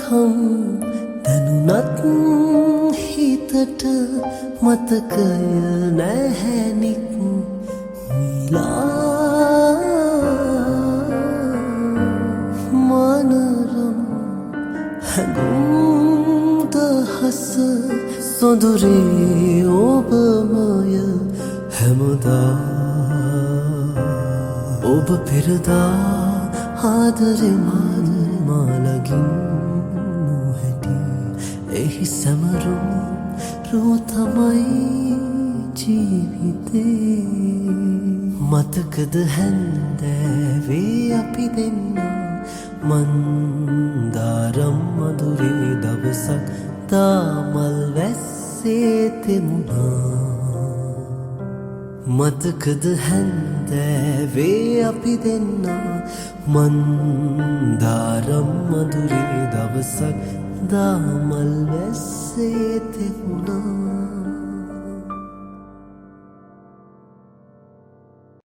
කම් දැනුනත් හිතට මතකය නැහැනික් මිලා මනරම් හැඟුම් දහස සොඳුරේ ඔබමය හැමදා ඔබ පෙරදා ආදරෙන් මාලගින් නොහැටි එහි සැමරුම් රෝ තමයි ජීවිතේ මතකද හැන්දෑවේ අපි දෙන්න මන්දාරම් මధుරේ දවසක් තාමල් වැස්සේ තෙමුණා මතකද හැන්දෑවේ අපි දෙන්න මන්දාරම් මధుරේ දවසක් දාමල් වැස්සේ තෙමුණා